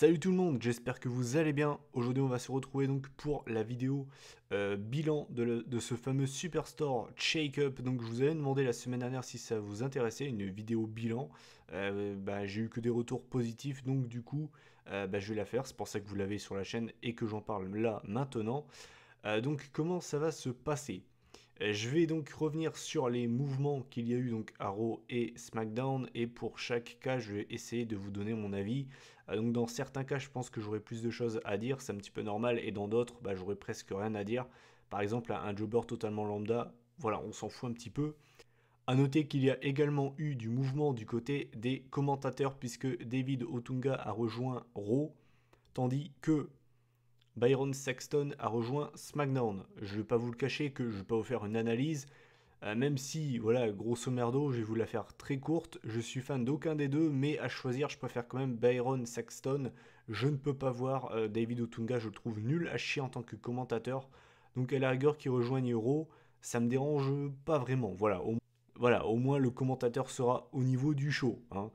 Salut tout le monde, j'espère que vous allez bien. Aujourd'hui on va se retrouver donc pour la vidéo bilan de ce fameux Superstore Shake-Up. Donc je vous avais demandé la semaine dernière si ça vous intéressait, une vidéo bilan. J'ai eu que des retours positifs, donc du coup je vais la faire. C'est pour ça que vous l'avez sur la chaîne et que j'en parle là maintenant. Donc comment ça va se passer? Je vais donc revenir sur les mouvements qu'il y a eu donc à Raw et SmackDown, et pour chaque cas je vais essayer de vous donner mon avis. Donc dans certains cas je pense que j'aurai plus de choses à dire, c'est un petit peu normal, et dans d'autres j'aurai presque rien à dire. Par exemple un jobber totalement lambda, voilà, on s'en fout un petit peu. A noter qu'il y a également eu du mouvement du côté des commentateurs puisque David Otunga a rejoint Raw, tandis que Byron Saxton a rejoint SmackDown. Je ne vais pas vous le cacher que je ne vais pas vous faire une analyse, même si, voilà, grosso merdo, je vais vous la faire très courte. Je suis fan d'aucun des deux, mais à choisir, je préfère quand même Byron Saxton. Je ne peux pas voir David Otunga, je le trouve nul à chier en tant que commentateur. Donc à la rigueur qu'il rejoigne Raw, ça me dérange pas vraiment. Voilà, au moins le commentateur sera au niveau du show, hein.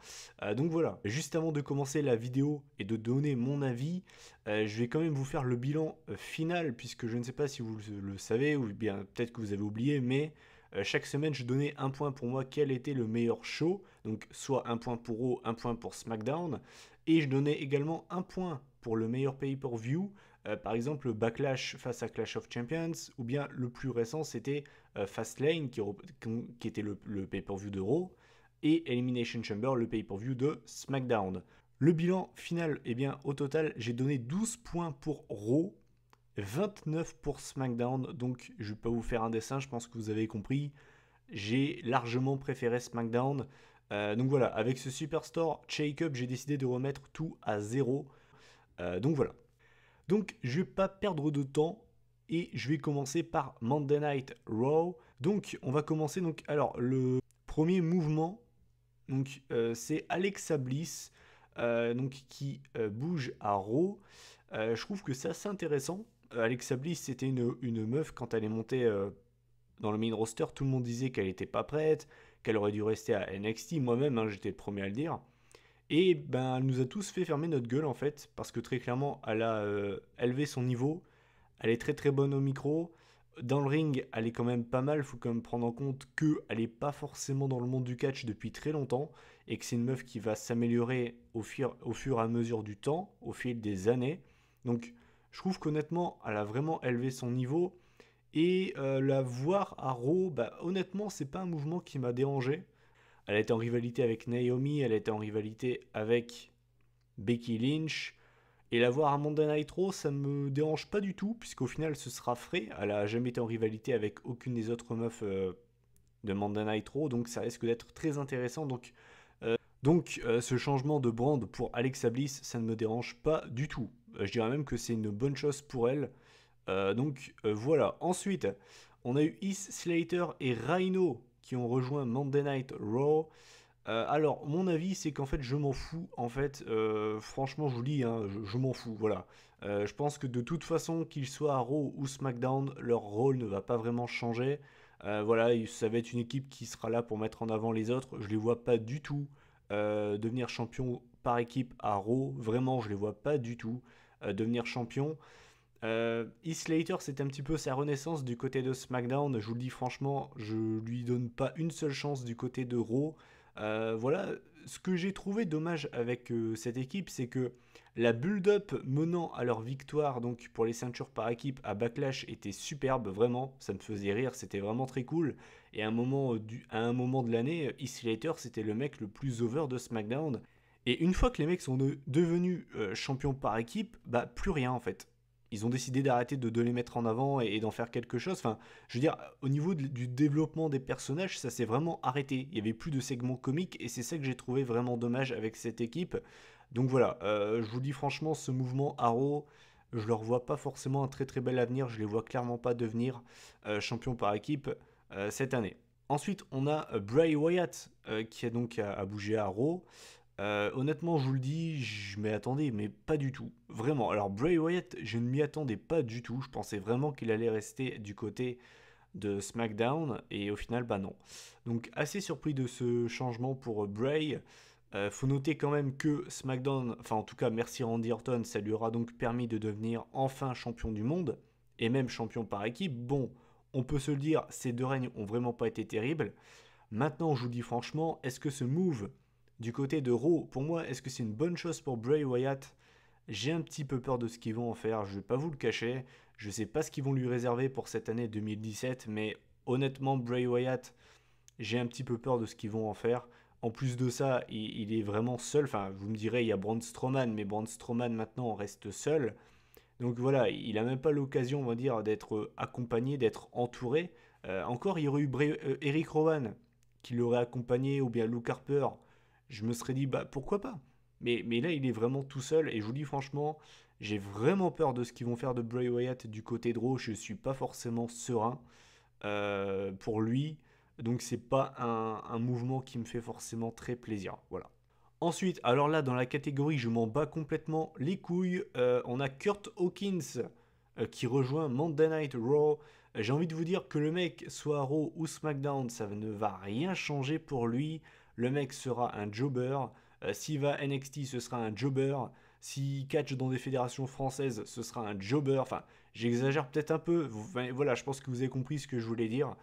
Donc voilà, juste avant de commencer la vidéo et de donner mon avis, je vais quand même vous faire le bilan final, puisque je ne sais pas si vous le savez, ou bien peut-être que vous avez oublié, mais chaque semaine je donnais un point pour moi quel était le meilleur show, donc soit un point pour Raw, un point pour SmackDown, et je donnais également un point pour le meilleur pay-per-view, par exemple Backlash face à Clash of Champions, ou bien le plus récent c'était Fastlane qui était le pay-per-view de Raw, et Elimination Chamber, le pay-per-view de SmackDown. Le bilan final, eh bien, au total, j'ai donné 12 points pour Raw, 29 pour SmackDown, donc je ne vais pas vous faire un dessin, je pense que vous avez compris. J'ai largement préféré SmackDown. Donc voilà, avec ce Superstore Shake-Up, j'ai décidé de remettre tout à zéro. Donc voilà. Donc je vais pas perdre de temps et je vais commencer par Monday Night Raw. Donc on va commencer donc alors le premier mouvement, donc c'est Alexa Bliss donc qui bouge à Raw. Je trouve que c'est assez intéressant. Alexa Bliss, c'était une meuf quand elle est montée dans le main roster, tout le monde disait qu'elle n'était pas prête, qu'elle aurait dû rester à NXT. Moi-même, hein, j'étais le premier à le dire. Et ben, elle nous a tous fait fermer notre gueule en fait, parce que très clairement, elle a élevé son niveau. Elle est très très bonne au micro. Dans le ring, elle est quand même pas mal. Il faut quand même prendre en compte qu'elle n'est pas forcément dans le monde du catch depuis très longtemps, et que c'est une meuf qui va s'améliorer au fur et à mesure du temps, au fil des années. Donc, je trouve qu'honnêtement, elle a vraiment élevé son niveau. Et la voir à Raw, honnêtement, c'est pas un mouvement qui m'a dérangé. Elle était en rivalité avec Naomi, elle était en rivalité avec Becky Lynch. Et la voir à Monday Night Raw, ça me dérange pas du tout, puisqu'au final, ce sera frais. Elle a jamais été en rivalité avec aucune des autres meufs de Monday Night Raw, donc ça risque d'être très intéressant. Donc, ce changement de brand pour Alexa Bliss, ça ne me dérange pas du tout. Je dirais même que c'est une bonne chose pour elle. Voilà. Ensuite, on a eu Heath Slater et Rhino qui ont rejoint Monday Night Raw. Alors, mon avis, c'est qu'en fait, je m'en fous. En fait, franchement, je vous dis, hein, je m'en fous. Voilà. Je pense que de toute façon, qu'ils soient à Raw ou SmackDown, leur rôle ne va pas vraiment changer. Voilà, ça va être une équipe qui sera là pour mettre en avant les autres. Je les vois pas du tout devenir champion par équipe à Raw. Vraiment, je les vois pas du tout devenir champion. Heath Slater, c'est un petit peu sa renaissance du côté de SmackDown. Je vous le dis franchement, je lui donne pas une seule chance du côté de Raw. Voilà, ce que j'ai trouvé dommage avec cette équipe, c'est que la build-up menant à leur victoire donc pour les ceintures par équipe à Backlash était superbe, vraiment, ça me faisait rire, c'était vraiment très cool. Et à un moment de l'année, Heath Slater, c'était le mec le plus over de SmackDown. Et une fois que les mecs sont devenus champions par équipe, plus rien en fait. Ils ont décidé d'arrêter de les mettre en avant et d'en faire quelque chose. Enfin, je veux dire, au niveau du développement des personnages, ça s'est vraiment arrêté. Il y avait plus de segments comiques et c'est ça que j'ai trouvé vraiment dommage avec cette équipe. Donc voilà, je vous dis franchement, ce mouvement Arrow, je leur vois pas forcément un très très bel avenir. Je les vois clairement pas devenir champion par équipe cette année. Ensuite, on a Bray Wyatt qui a donc à bouger à Raw. Honnêtement, je vous le dis, je m'y attendais, mais pas du tout. Vraiment. Alors, Bray Wyatt, je ne m'y attendais pas du tout. Je pensais vraiment qu'il allait rester du côté de SmackDown, et au final, non. Donc, assez surpris de ce changement pour Bray. Faut noter quand même que SmackDown, enfin en tout cas merci Randy Orton, ça lui aura donc permis de devenir enfin champion du monde, et même champion par équipe. Bon, on peut se le dire, ces deux règnes ont vraiment pas été terribles. Maintenant, je vous dis franchement, est-ce que ce move du côté de Raw, pour moi, est-ce que c'est une bonne chose pour Bray Wyatt? J'ai un petit peu peur de ce qu'ils vont en faire, je vais pas vous le cacher. Je sais pas ce qu'ils vont lui réserver pour cette année 2017, mais honnêtement, Bray Wyatt, j'ai un petit peu peur de ce qu'ils vont en faire. En plus de ça, il est vraiment seul. Enfin, vous me direz, il y a Braun Strowman, mais Braun Strowman maintenant reste seul. Donc voilà, il n'a même pas l'occasion, on va dire, d'être accompagné, d'être entouré. Encore, il y aurait eu Eric Rowan qui l'aurait accompagné, ou bien Luke Harper. Je me serais dit, bah pourquoi pas. Mais là, il est vraiment tout seul, et je vous dis franchement, j'ai vraiment peur de ce qu'ils vont faire de Bray Wyatt du côté de Raw. Je ne suis pas forcément serein pour lui. Donc c'est pas un mouvement qui me fait forcément très plaisir. Voilà. Ensuite, alors là, dans la catégorie, je m'en bats complètement les couilles. On a Kurt Hawkins qui rejoint Monday Night Raw. J'ai envie de vous dire que le mec, soit à Raw ou SmackDown, ça ne va rien changer pour lui. Le mec sera un jobber. S'il va à NXT, ce sera un jobber. S'il catch dans des fédérations françaises, ce sera un jobber. Enfin, j'exagère peut-être un peu. Voilà, je pense que vous avez compris ce que je voulais dire.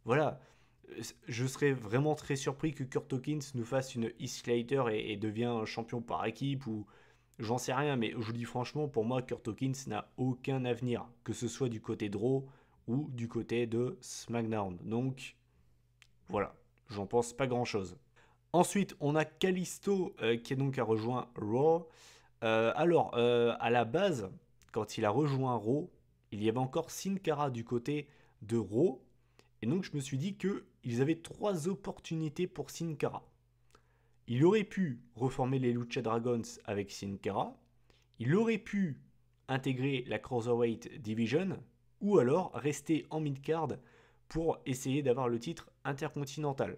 Voilà, je serais vraiment très surpris que Kurt Hawkins nous fasse une Heath Slater et devienne champion par équipe ou j'en sais rien, mais je vous dis franchement, pour moi, Kurt Hawkins n'a aucun avenir, que ce soit du côté de Raw ou du côté de SmackDown. Donc voilà, j'en pense pas grand chose. Ensuite, on a Kalisto qui est donc a rejoint Raw. À la base, quand il a rejoint Raw, il y avait encore Sin Cara du côté de Raw. Et donc je me suis dit qu'ils avaient trois opportunités pour Sin Cara. Il aurait pu reformer les Lucha Dragons avec Sin Cara. Il aurait pu intégrer la Cruiserweight Division. Ou alors rester en mid-card pour essayer d'avoir le titre intercontinental.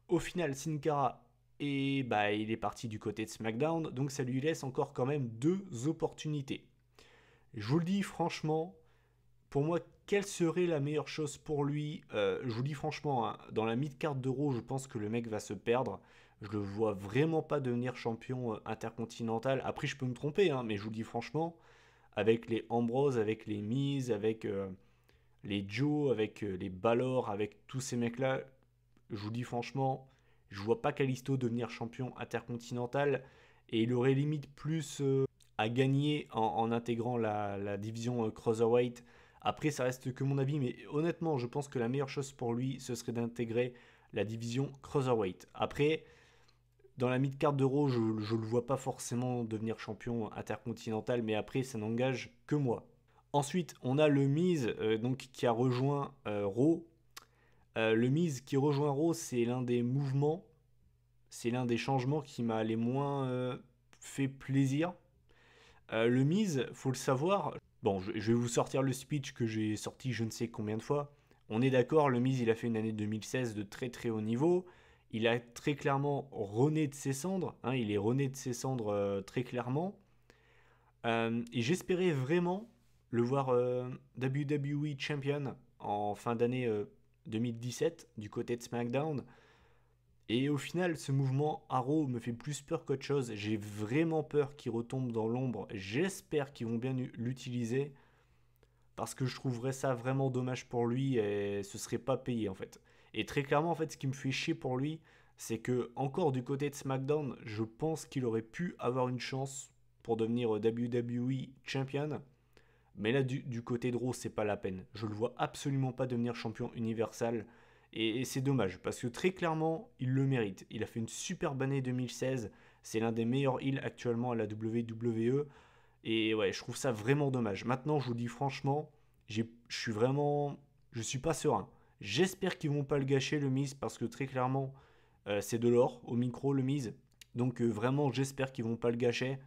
Au final, Sin Cara il est parti du côté de SmackDown. Donc ça lui laisse encore quand même deux opportunités. Je vous le dis franchement, pour moi, quelle serait la meilleure chose pour lui? Je vous dis franchement, hein, dans la mid-card d'Euro, je pense que le mec va se perdre. Je le vois vraiment pas devenir champion intercontinental. Après, je peux me tromper, hein, mais je vous dis franchement, avec les Ambrose, avec les Miz, avec les Joe, avec les Balor, avec tous ces mecs-là, je vous dis franchement, je vois pas Kalisto devenir champion intercontinental et il aurait limite plus à gagner en intégrant la division Cruiserweight. Après, ça reste que mon avis, mais honnêtement, je pense que la meilleure chose pour lui, ce serait d'intégrer la division Cruiserweight. Après, dans la mid-card d'Euro, je ne le vois pas forcément devenir champion intercontinental, mais après, ça n'engage que moi. Ensuite, on a le Miz donc, qui a rejoint Raw. Le Miz qui rejoint Raw, c'est l'un des mouvements, c'est l'un des changements qui m'a les moins fait plaisir. Le Miz, faut le savoir. Bon, je vais vous sortir le speech que j'ai sorti je ne sais combien de fois. On est d'accord, le Miz, il a fait une année 2016 de très très haut niveau. Il a très clairement rené de ses cendres. Hein, il est rené de ses cendres très clairement. Et j'espérais vraiment le voir WWE Champion en fin d'année 2017 du côté de SmackDown. Et au final, ce mouvement Arrow me fait plus peur qu'autre chose. J'ai vraiment peur qu'il retombe dans l'ombre. J'espère qu'ils vont bien l'utiliser parce que je trouverais ça vraiment dommage pour lui et ce serait pas payé en fait. Et très clairement, en fait, ce qui me fait chier pour lui, c'est que encore du côté de SmackDown, je pense qu'il aurait pu avoir une chance pour devenir WWE Champion. Mais là, du côté de Raw, c'est pas la peine. Je le vois absolument pas devenir champion universal. Et c'est dommage, parce que très clairement, il le mérite. Il a fait une superbe année 2016. C'est l'un des meilleurs heels actuellement à la WWE. Et ouais, je trouve ça vraiment dommage. Maintenant, je vous dis franchement, je suis pas serein. J'espère qu'ils vont pas le gâcher, le Miz, parce que très clairement, c'est de l'or au micro, le Miz. Donc vraiment, j'espère qu'ils vont pas le gâcher.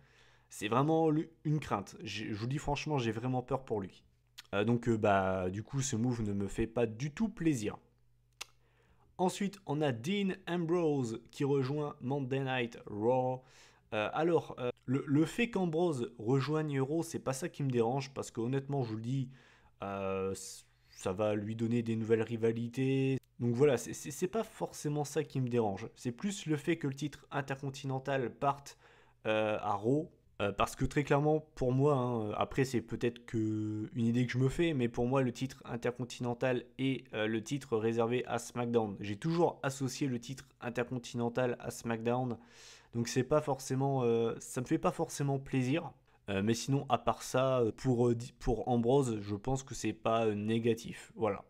C'est vraiment une crainte. Je vous dis franchement, j'ai vraiment peur pour lui. Du coup, ce move ne me fait pas du tout plaisir. Ensuite, on a Dean Ambrose qui rejoint Monday Night Raw. Le fait qu'Ambrose rejoigne Raw, c'est pas ça qui me dérange parce que honnêtement, je vous le dis, ça va lui donner des nouvelles rivalités. Donc voilà, c'est pas forcément ça qui me dérange. C'est plus le fait que le titre intercontinental parte à Raw. Parce que très clairement, pour moi, hein, après c'est peut-être que une idée que je me fais, mais pour moi le titre intercontinental est le titre réservé à SmackDown. J'ai toujours associé le titre intercontinental à SmackDown, donc c'est pas forcément, ça me fait pas forcément plaisir. Mais sinon, à part ça, pour Ambrose, je pense que c'est pas négatif. Voilà.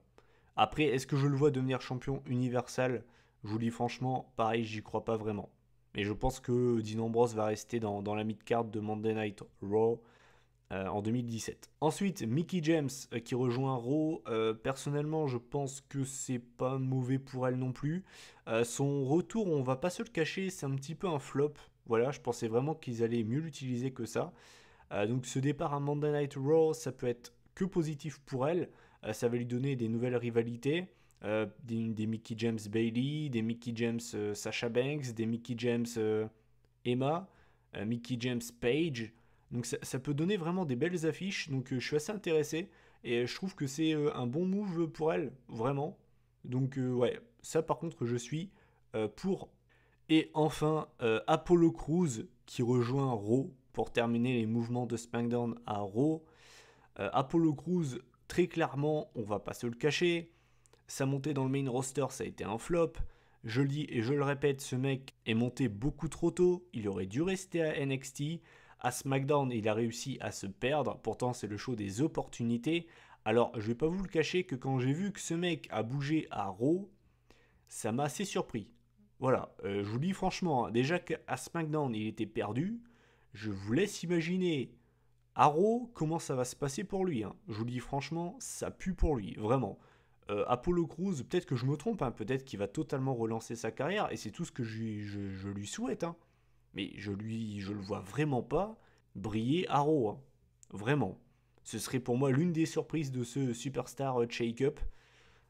Après, est-ce que je le vois devenir champion universel? Je vous dis franchement, pareil, j'y crois pas vraiment. Mais je pense que Dean Ambrose va rester dans la mid-card de Monday Night Raw en 2017. Ensuite, Mickie James qui rejoint Raw. Personnellement, je pense que c'est pas mauvais pour elle non plus. Son retour, on va pas se le cacher, c'est un petit peu un flop. Voilà, je pensais vraiment qu'ils allaient mieux l'utiliser que ça. Donc ce départ à Monday Night Raw, ça peut être que positif pour elle. Ça va lui donner des nouvelles rivalités. Des Mickie James Bailey, des Mickie James Sasha Banks, des Mickie James Emma, Mickie James Page. Donc ça peut donner vraiment des belles affiches. Donc je suis assez intéressé. Et je trouve que c'est un bon move pour elle, vraiment. Donc ouais, ça par contre je suis pour. Et enfin, Apollo Crews qui rejoint Raw pour terminer les mouvements de SmackDown à Raw. Apollo Crews, très clairement, on va pas se le cacher, sa montée dans le main roster, ça a été un flop. Je le dis et je le répète, ce mec est monté beaucoup trop tôt. Il aurait dû rester à NXT. À SmackDown, il a réussi à se perdre. Pourtant, c'est le show des opportunités. Alors, je vais pas vous le cacher que quand j'ai vu que ce mec a bougé à Raw, ça m'a assez surpris. Voilà, je vous dis franchement, hein, déjà qu'à SmackDown, il était perdu. Je vous laisse imaginer à Raw comment ça va se passer pour lui. Hein. Je vous dis franchement, ça pue pour lui, vraiment. Apollo Crews, peut-être que je me trompe, hein, peut-être qu'il va totalement relancer sa carrière, et c'est tout ce que je lui souhaite. Hein. Mais je le vois vraiment pas briller à Raw. Hein. Vraiment. Ce serait pour moi l'une des surprises de ce Superstar Shake-Up.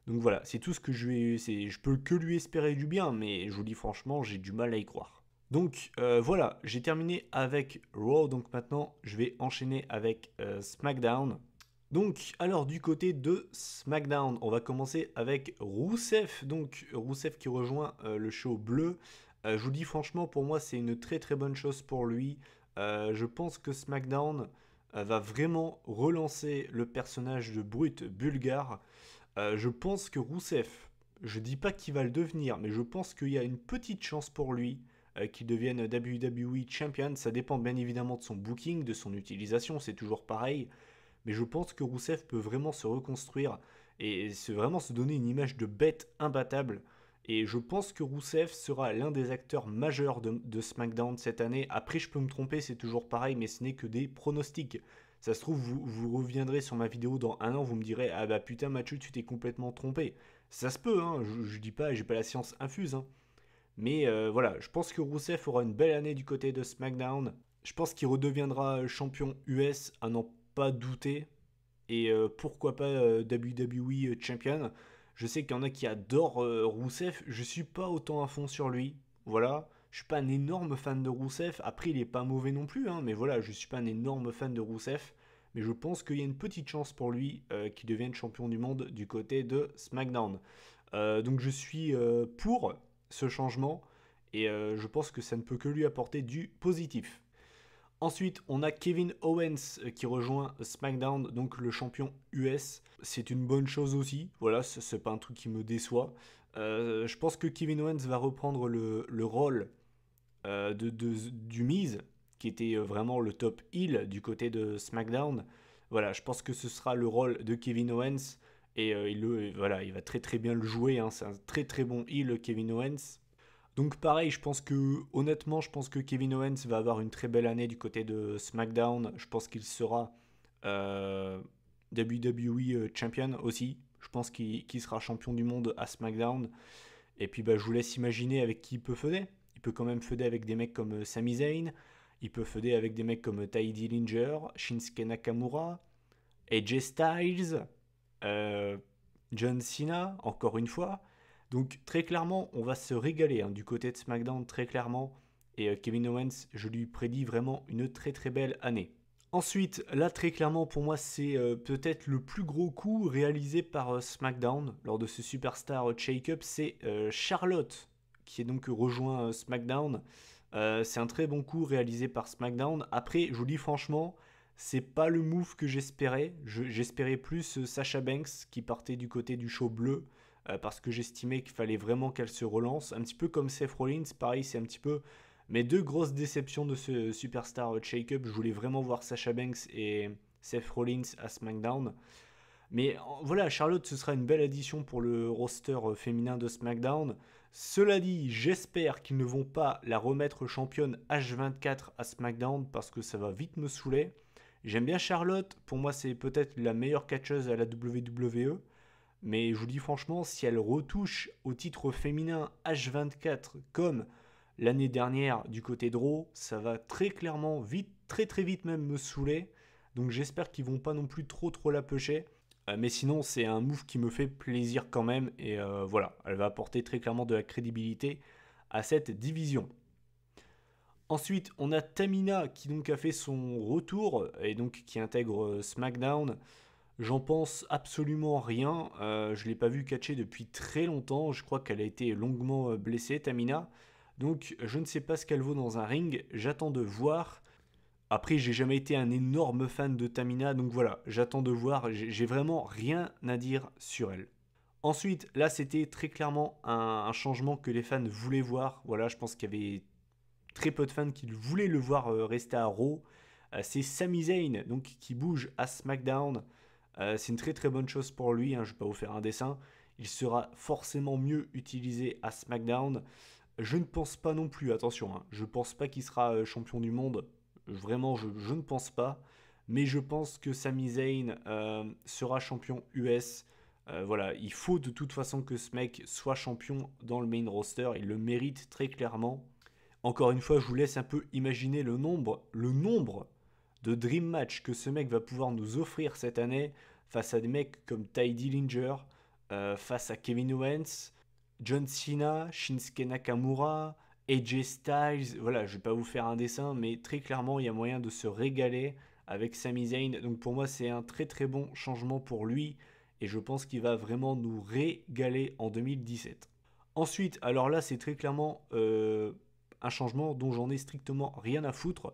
Donc voilà, c'est tout ce que je peux que lui espérer du bien, mais je vous dis franchement, j'ai du mal à y croire. Donc voilà, j'ai terminé avec Raw, donc maintenant je vais enchaîner avec SmackDown. Donc, alors du côté de SmackDown, on va commencer avec Rusev. Donc, Rusev qui rejoint le show bleu. Je vous dis franchement, pour moi, c'est une très très bonne chose pour lui. Je pense que SmackDown va vraiment relancer le personnage de Brute Bulgare. Je pense que Rusev, je dis pas qu'il va le devenir, mais je pense qu'il y a une petite chance pour lui qu'il devienne WWE Champion. Ça dépend bien évidemment de son booking, de son utilisation, c'est toujours pareil. Mais je pense que Rusev peut vraiment se reconstruire et vraiment se donner une image de bête imbattable. Et je pense que Rusev sera l'un des acteurs majeurs de SmackDown cette année. Après, je peux me tromper, c'est toujours pareil, mais ce n'est que des pronostics. Ça se trouve, vous reviendrez sur ma vidéo dans un an, vous me direz ah bah putain Mathieu, tu t'es complètement trompé. Ça se peut, hein, je dis pas, j'ai pas la science infuse. Hein. Mais voilà, je pense que Rusev aura une belle année du côté de SmackDown. Je pense qu'il redeviendra champion US à n'en pas douter. Et pourquoi pas WWE Champion. Je sais qu'il y en a qui adorent Rousseff. Je suis pas autant à fond sur lui. Voilà. Je suis pas un énorme fan de Rousseff. Après, il est pas mauvais non plus. Hein, mais voilà, je suis pas un énorme fan de Rousseff. Mais je pense qu'il y a une petite chance pour lui qu'il devienne champion du monde du côté de SmackDown. Donc je suis pour ce changement. Et je pense que ça ne peut que lui apporter du positif. Ensuite, on a Kevin Owens qui rejoint SmackDown, donc le champion US. C'est une bonne chose aussi. Voilà, c'est pas un truc qui me déçoit. Je pense que Kevin Owens va reprendre le rôle du Miz, qui était vraiment le top heel du côté de SmackDown. Voilà, je pense que ce sera le rôle de Kevin Owens. Et voilà, il va très très bien le jouer. Hein. C'est un très très bon heel, Kevin Owens. Donc pareil, honnêtement, je pense que Kevin Owens va avoir une très belle année du côté de SmackDown. Je pense qu'il sera WWE Champion aussi. Je pense qu'il sera champion du monde à SmackDown. Et puis bah, je vous laisse imaginer avec qui il peut feuder. Il peut quand même feuder avec des mecs comme Sami Zayn. Il peut feuder avec des mecs comme Ty Dillinger, Shinsuke Nakamura, AJ Styles, John Cena, encore une fois. Donc très clairement, on va se régaler hein, du côté de SmackDown, très clairement. Et Kevin Owens, je lui prédis vraiment une très très belle année. Ensuite, là très clairement pour moi c'est peut-être le plus gros coup réalisé par SmackDown lors de ce Superstar Shake-Up, c'est Charlotte qui est donc rejoint SmackDown. C'est un très bon coup réalisé par SmackDown. Après, je vous dis franchement, c'est pas le move que j'espérais. J'espérais plus Sasha Banks qui partait du côté du show bleu parce que j'estimais qu'il fallait vraiment qu'elle se relance. Un petit peu comme Seth Rollins, pareil, c'est un petit peu mes deux grosses déceptions de ce Superstar Shake-Up. Je voulais vraiment voir Sasha Banks et Seth Rollins à SmackDown. Mais voilà, Charlotte, ce sera une belle addition pour le roster féminin de SmackDown. Cela dit, j'espère qu'ils ne vont pas la remettre championne H24 à SmackDown parce que ça va vite me saouler. J'aime bien Charlotte, pour moi c'est peut-être la meilleure catcheuse à la WWE. Mais je vous dis franchement, si elle retouche au titre féminin H24 comme l'année dernière du côté de Raw, ça va très clairement vite, très très vite même me saouler. Donc j'espère qu'ils vont pas non plus trop la pêcher. Mais sinon, c'est un move qui me fait plaisir quand même. Et voilà, elle va apporter très clairement de la crédibilité à cette division. Ensuite, on a Tamina qui donc a fait son retour et donc qui intègre SmackDown. J'en pense absolument rien. Je ne l'ai pas vu catcher depuis très longtemps. Je crois qu'elle a été longuement blessée, Tamina. Donc, je ne sais pas ce qu'elle vaut dans un ring. J'attends de voir. Après, j'ai jamais été un énorme fan de Tamina, donc voilà, j'attends de voir. J'ai vraiment rien à dire sur elle. Ensuite, là, c'était très clairement un changement que les fans voulaient voir. Voilà, je pense qu'il y avait très peu de fans qui voulaient le voir rester à Raw. C'est Sami Zayn donc, qui bouge à SmackDown. C'est une très très bonne chose pour lui, hein, je ne vais pas vous faire un dessin. Il sera forcément mieux utilisé à SmackDown. Je ne pense pas non plus, attention, hein, je ne pense pas qu'il sera champion du monde. Vraiment, je ne pense pas. Mais je pense que Sami Zayn sera champion US. Voilà, il faut de toute façon que ce mec soit champion dans le main roster. Il le mérite très clairement. Encore une fois, je vous laisse un peu imaginer le nombre de Dream Match que ce mec va pouvoir nous offrir cette année face à des mecs comme Ty Dillinger, face à Kevin Owens, John Cena, Shinsuke Nakamura, AJ Styles. Voilà, je vais pas vous faire un dessin, mais très clairement, il y a moyen de se régaler avec Sami Zayn. Donc pour moi, c'est un très très bon changement pour lui et je pense qu'il va vraiment nous régaler en 2017. Ensuite, alors là, c'est très clairement un changement dont j'en ai strictement rien à foutre.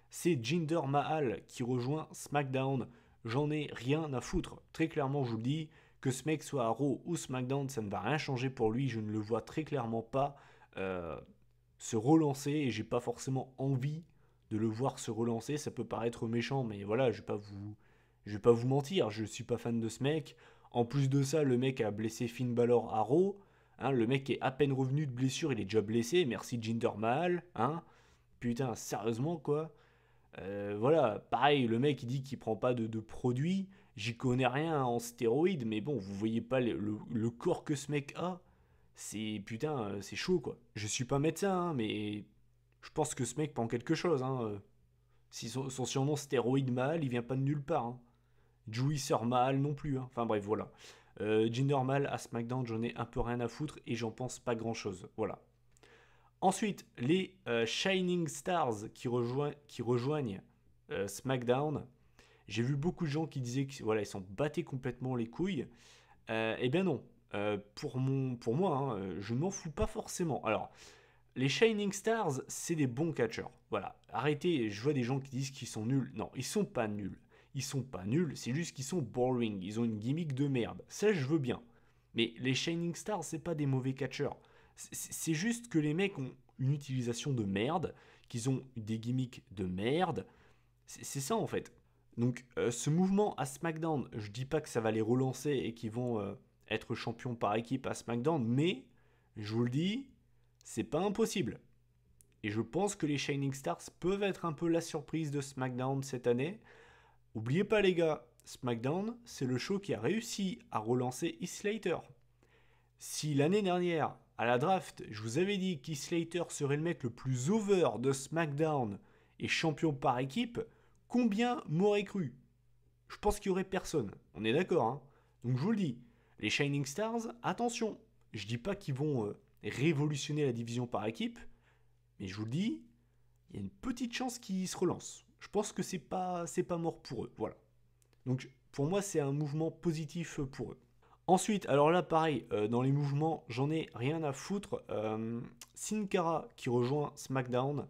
C'est Jinder Mahal qui rejoint SmackDown. J'en ai rien à foutre. Très clairement, je vous le dis, que ce mec soit à Raw ou SmackDown, ça ne va rien changer pour lui. Je ne le vois très clairement pas euh, se relancer et j'ai pas forcément envie de le voir se relancer. Ça peut paraître méchant, mais voilà, je vais pas vous mentir. Je suis pas fan de ce mec. En plus de ça, le mec a blessé Finn Balor à Raw. Hein, le mec est à peine revenu de blessure, il est déjà blessé. Merci Jinder Mahal. Hein. Putain, sérieusement quoi. Voilà, pareil, le mec il dit qu'il prend pas de produits. J'y connais rien en stéroïdes, mais bon, vous voyez pas le corps que ce mec a. C'est putain, c'est chaud quoi. Je suis pas médecin, hein, mais je pense que ce mec prend quelque chose. Hein. Si son surnom stéroïde Mahal, il vient pas de nulle part. Hein. Jouisseur Mahal non plus. Hein. Enfin bref, voilà. Jinder Mahal à SmackDown, j'en ai un peu rien à foutre et j'en pense pas grand chose. Voilà. Ensuite, les Shining Stars qui rejoignent SmackDown. J'ai vu beaucoup de gens qui disaient qu'ils voilà, ils s'en battaient complètement les couilles. Eh bien non. Pour moi, hein, je ne m'en fous pas forcément. Alors, les Shining Stars, c'est des bons catcheurs. Voilà. Arrêtez, je vois des gens qui disent qu'ils sont nuls. Non, ils sont pas nuls. Ils sont pas nuls, c'est juste qu'ils sont boring. Ils ont une gimmick de merde. Ça, je veux bien. Mais les Shining Stars, c'est pas des mauvais catcheurs. C'est juste que les mecs ont une utilisation de merde, qu'ils ont des gimmicks de merde. C'est ça en fait. Donc ce mouvement à SmackDown, je dis pas que ça va les relancer et qu'ils vont être champions par équipe à SmackDown, mais je vous le dis, c'est pas impossible. Et je pense que les Shining Stars peuvent être un peu la surprise de SmackDown cette année. Oubliez pas les gars, SmackDown, c'est le show qui a réussi à relancer Heath Slater. Si l'année dernière, à la draft, je vous avais dit qu'Heath Slater serait le mec le plus over de SmackDown et champion par équipe, combien m'aurait cru? Je pense qu'il y aurait personne. On est d'accord, hein? Donc je vous le dis, les Shining Stars, attention. Je dis pas qu'ils vont révolutionner la division par équipe, mais je vous le dis, il y a une petite chance qu'ils se relancent. Je pense que c'est pas mort pour eux. Voilà. Donc pour moi, c'est un mouvement positif pour eux. Ensuite, alors là, pareil, dans les mouvements, j'en ai rien à foutre. Sin Cara qui rejoint SmackDown.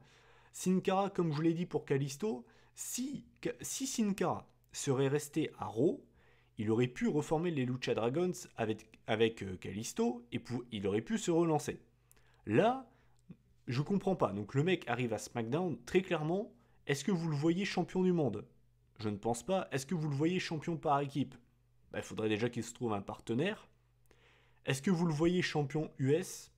Sin Cara, comme je vous l'ai dit pour Kalisto, si Sin Cara serait resté à Raw, il aurait pu reformer les Lucha Dragons avec Kalisto et il aurait pu se relancer. Là, je comprends pas. Donc le mec arrive à SmackDown, très clairement, est-ce que vous le voyez champion du monde? Je ne pense pas. Est-ce que vous le voyez champion par équipe? Il faudrait déjà qu'il se trouve un partenaire. Est-ce que vous le voyez champion US?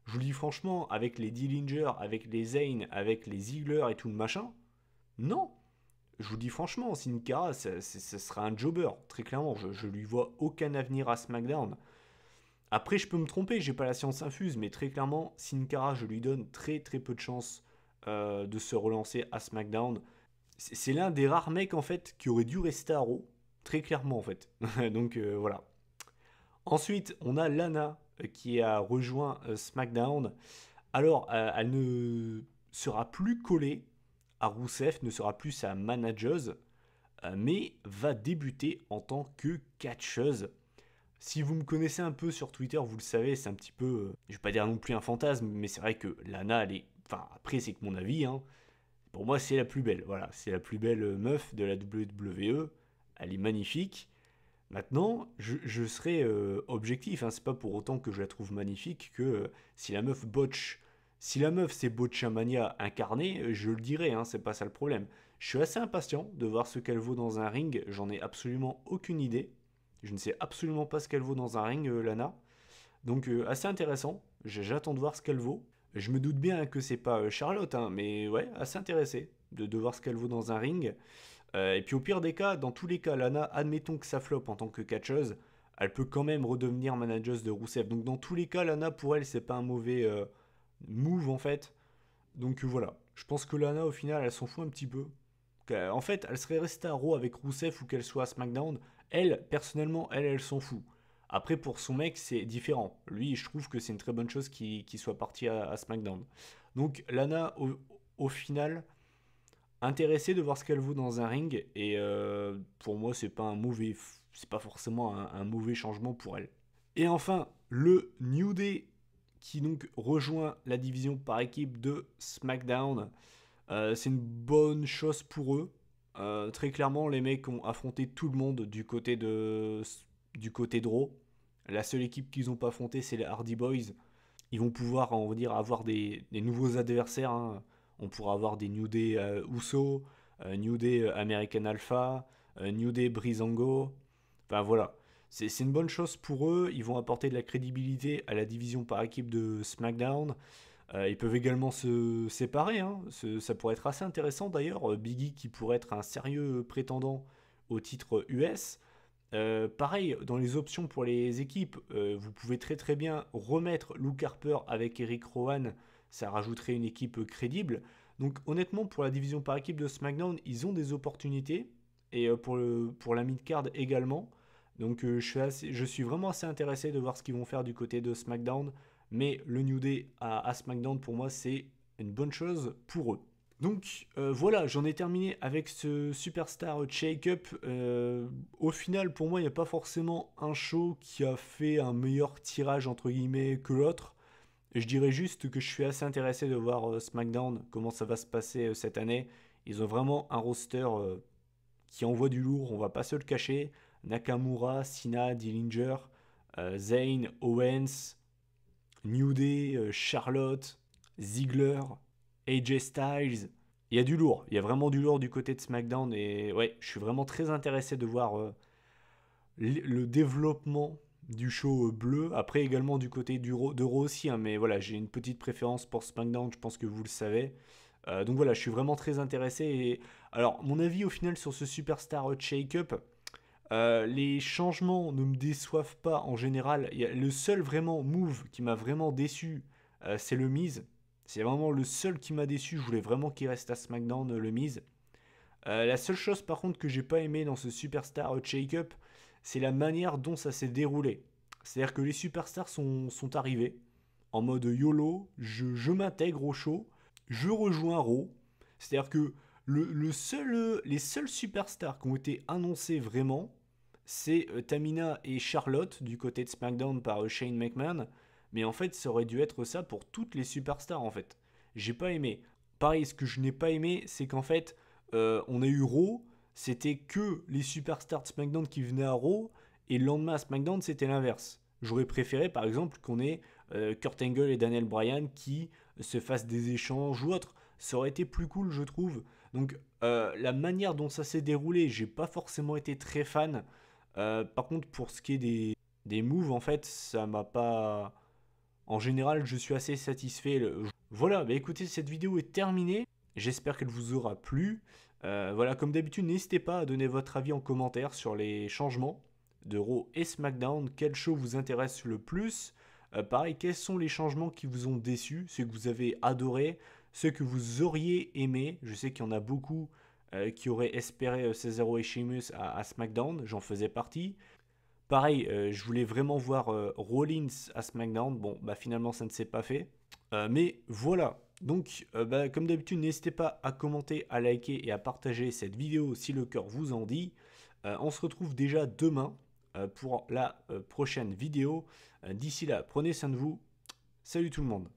Je vous le dis franchement, avec les Dillinger, avec les Zayn, avec les Ziggler et tout le machin, non. Je vous dis franchement, Sin Cara, ça sera un jobber, très clairement. Je lui vois aucun avenir à SmackDown. Après, je peux me tromper, j'ai pas la science infuse, mais très clairement, Sin Cara, je lui donne très très peu de chances de se relancer à SmackDown. C'est l'un des rares mecs en fait qui aurait dû rester à Raw, très clairement en fait. Donc voilà. Ensuite, on a Lana qui a rejoint SmackDown. Alors, elle ne sera plus collée à Rousseff, ne sera plus sa manageuse, mais va débuter en tant que catcheuse. Si vous me connaissez un peu sur Twitter, vous le savez, c'est un petit peu, je vais pas dire non plus un fantasme, mais c'est vrai que Lana, elle est, enfin après c'est que mon avis, hein, pour moi c'est la plus belle, voilà, c'est la plus belle meuf de la WWE, elle est magnifique. Maintenant, je serai objectif, hein, c'est pas pour autant que je la trouve magnifique que si la meuf botch, si la meuf c'est Botchamania incarnée, je le dirai, hein, c'est pas ça le problème. Je suis assez impatient de voir ce qu'elle vaut dans un ring, j'en ai absolument aucune idée. Je ne sais absolument pas ce qu'elle vaut dans un ring, Lana. Donc assez intéressant, j'attends de voir ce qu'elle vaut. Je me doute bien que c'est pas Charlotte, hein, mais ouais, assez intéressé de voir ce qu'elle vaut dans un ring. Et puis au pire des cas, dans tous les cas, Lana, admettons que ça floppe en tant que catcheuse, elle peut quand même redevenir manageuse de Rousseff. Donc dans tous les cas, Lana, pour elle, c'est pas un mauvais move en fait. Donc voilà, je pense que Lana, au final, elle s'en fout un petit peu. En fait, elle serait restée à Raw avec Rousseff ou qu'elle soit à SmackDown. Elle, personnellement, elle s'en fout. Après, pour son mec, c'est différent. Lui, je trouve que c'est une très bonne chose qu'il soit parti à SmackDown. Donc Lana, au final, intéressé de voir ce qu'elle vaut dans un ring et pour moi c'est pas forcément un mauvais changement pour elle. Et enfin le New Day qui donc rejoint la division par équipe de SmackDown. C'est une bonne chose pour eux. Très clairement les mecs ont affronté tout le monde du côté de Raw. La seule équipe qu'ils n'ont pas affronté c'est les Hardy Boys. Ils vont pouvoir, on va dire, avoir des nouveaux adversaires, hein. On pourra avoir des New Day Uso, New Day American Alpha, New Day Breezango. Enfin voilà, c'est une bonne chose pour eux. Ils vont apporter de la crédibilité à la division par équipe de SmackDown. Ils peuvent également se séparer, hein. Ça pourrait être assez intéressant d'ailleurs. Big E qui pourrait être un sérieux prétendant au titre US. Pareil, dans les options pour les équipes, vous pouvez très très bien remettre Luke Harper avec Eric Rowan, ça rajouterait une équipe crédible. Donc honnêtement, pour la division par équipe de SmackDown, ils ont des opportunités, et pour la mid-card également. Donc je suis vraiment assez intéressé de voir ce qu'ils vont faire du côté de SmackDown, mais le New Day à SmackDown, pour moi, c'est une bonne chose pour eux. Donc voilà, j'en ai terminé avec ce Superstar Shake-Up. Au final, pour moi, il n'y a pas forcément un show qui a fait un meilleur tirage entre guillemets que l'autre. Je dirais juste que je suis assez intéressé de voir SmackDown, comment ça va se passer cette année. Ils ont vraiment un roster qui envoie du lourd, on va pas se le cacher. Nakamura, Cena, Dillinger, Zayn, Owens, New Day, Charlotte, Ziggler, AJ Styles. Il y a du lourd, il y a vraiment du lourd du côté de SmackDown et ouais, je suis vraiment très intéressé de voir le développement du show bleu. Après également du côté de Raw aussi, hein, mais voilà, j'ai une petite préférence pour SmackDown, je pense que vous le savez. Donc voilà, je suis vraiment très intéressé. Et alors, mon avis au final sur ce Superstar Shake-Up, les changements ne me déçoivent pas en général. Le seul vraiment move qui m'a vraiment déçu, c'est le Miz. C'est vraiment le seul qui m'a déçu. Je voulais vraiment qu'il reste à SmackDown, le Miz. La seule chose par contre que j'ai pas aimé dans ce Superstar Shake-Up, c'est la manière dont ça s'est déroulé. C'est-à-dire que les superstars sont arrivés en mode YOLO, je m'intègre au show, je rejoins Raw. C'est-à-dire que Les seuls superstars qui ont été annoncés vraiment, c'est Tamina et Charlotte du côté de SmackDown par Shane McMahon. Mais en fait, ça aurait dû être ça pour toutes les superstars en fait. J'ai pas aimé. Pareil, ce que je n'ai pas aimé, c'est qu'en fait, on a eu Raw, c'était que les superstars de SmackDown qui venaient à Raw, et le lendemain à SmackDown, c'était l'inverse. J'aurais préféré par exemple qu'on ait Kurt Angle et Daniel Bryan qui se fassent des échanges ou autre. Ça aurait été plus cool, je trouve. Donc la manière dont ça s'est déroulé, j'ai pas forcément été très fan. Par contre, pour ce qui est des moves, en fait, ça m'a pas. En général, je suis assez satisfait. Voilà, bah écoutez, cette vidéo est terminée. J'espère qu'elle vous aura plu. Voilà, comme d'habitude, n'hésitez pas à donner votre avis en commentaire sur les changements de Raw et SmackDown. Quel show vous intéresse le plus? Pareil, quels sont les changements qui vous ont déçu, ceux que vous avez adorés, ceux que vous auriez aimés? Je sais qu'il y en a beaucoup qui auraient espéré Cesaro et Sheamus à SmackDown, j'en faisais partie. Pareil, je voulais vraiment voir Rollins à SmackDown. Bon, bah finalement, ça ne s'est pas fait. Mais voilà. Donc, bah, comme d'habitude, n'hésitez pas à commenter, à liker et à partager cette vidéo si le cœur vous en dit. On se retrouve déjà demain pour la prochaine vidéo. D'ici là, prenez soin de vous. Salut tout le monde.